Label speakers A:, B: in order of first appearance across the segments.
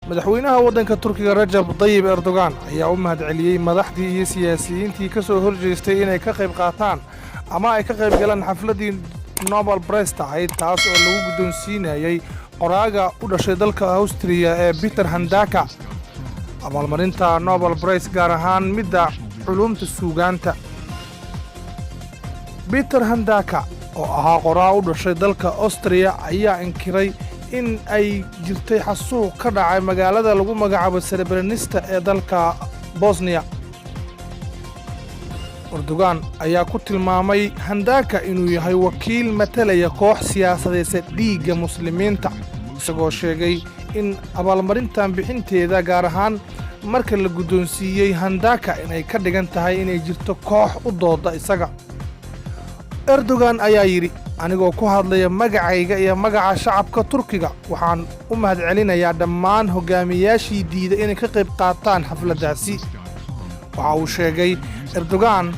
A: madaxweynaha waddanka Turkiga Rajab Tayyip Erdogan ayaa u mahadceliyay madaxdii iyo siyaasiyiintii ka soo horjeestay inay ka qayb qaataan ama ay ka qayb galaan xafladii Nobel Prize tahay taas oo lagu guddoonsiinayay qoraaga u dhashay dalka Austria ee Peter Handke abaalmarinta Nobel Prize gaar ahaan midda culumta suugaanta. Peter Handke oo ahaa qoraa u dhashay dalka Austria ayaa inkiray in ay jirtay xasuuq ka dhacay magaalada lagu magacaabo Srebrenica ee dalka Bosnia. Erdogan ayaa ku tilmaamay Handke inuu yahay wakiil matalaya koox siyaasadeed dhiigga muslimiinta isagoo sheegay in abaalmarintan bixinteeda gaar ahaan marka la guddoonsiiyay Handke inay ka dhigan tahay inay jirto koox u dooda isaga. Erdogan ayaa yiri anigoo ku hadlaya magacayga iyo magaca shacabka Turkiga waxaan u mahadcelinayaa dhammaan hogaamiyaashii diiday inay ka qayb qaataan xafladaasi. waxa uu sheegay Erdogan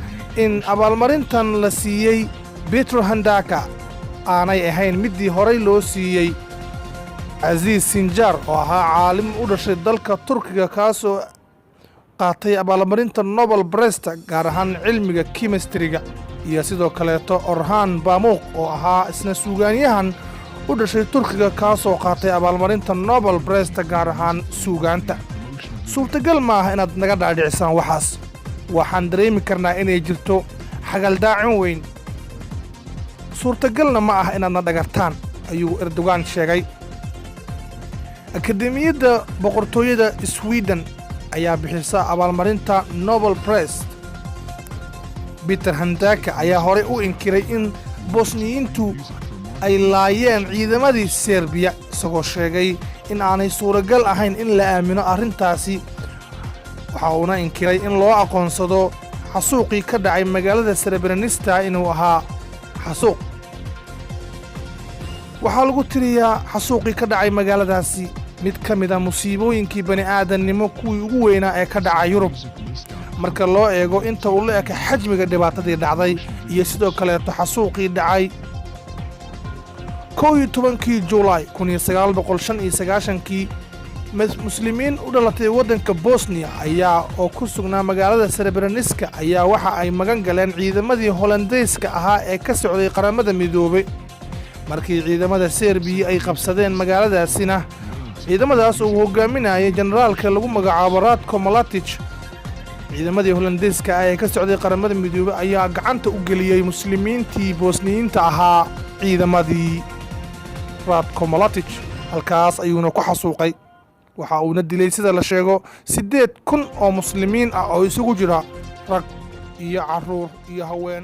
A: in abaalmarintan la siiyay Peter Handke aanay ahayn midii horey loo siiyay Aziz Sinjar oo ahaa caalim u dhashay dalka Turkiga kaasoo qaatay abaalmarinta Nobel Prize gaar ahaan cilmiga chemistry-ga iyo sidoo kaleeto Orhan Pamuk oo ahaa isna suugaanyahan u dhashay Turkiga kaasoo qaatay abaalmarinta Nobel Prize gaar ahaan suugaanta. suurtagal ma aha inaad naga dhaadhicisaan waxaas. waxaan dareemi karnaa inay jirto xagaldaacin weyn. suurtagalna ma aha inaad na dhagartaan ayuu Erdogan sheegay. akademiyadda boqortooyada Sweden ayaa bixisa abaalmarinta Nobel Prize. Peter Handke ayaa hore u inkiray in Bosniyiintu ay laayeen ciidamadii Serbiya isagoo sheegay in aanay suuragal ahayn in la aamino arrintaasi. waxa uuna inkiray in loo aqoonsado xasuuqii ka dhacay magaalada Srebrenica inuu ahaa xasuuq. waxaa lagu tiriyaa xasuuqii ka dhacay magaaladaasi mid ka mid ah musiibooyinkii bani'aadannimo kuwii ugu weynaa ee ka dhacay Yurub marka loo eego inta uu la eka xajmiga dhibaatadii dhacday iyo sidoo kaleeto xasuuqii dhacay 11 July 1995 muslimiin u dhalatay waddanka Bosnia ayaa oo ku sugnaa magaalada Srebrenica ayaa waxa ay magan galeen ciidamadii Hollandeyska ahaa ee ka socday qaramada midoobay. markii ciidamada Serbiya ay qabsadeen magaaladaasina ciidamadaas uu hogaaminayay generaalka lagu magacaabo Ratko Mladic ciidamadii Hollandeyska ah ee ka socday qaramada midoobay ayaa gacanta u geliyay muslimiintii Bosniyiinta ahaa ciidamadii Ratko Mladic halkaas ayuuna ku xasuuqay. waxa uuna dilay sida la sheego 8,000 oo muslimiin ah oo isugu jira rag iyo carruur iyo haween.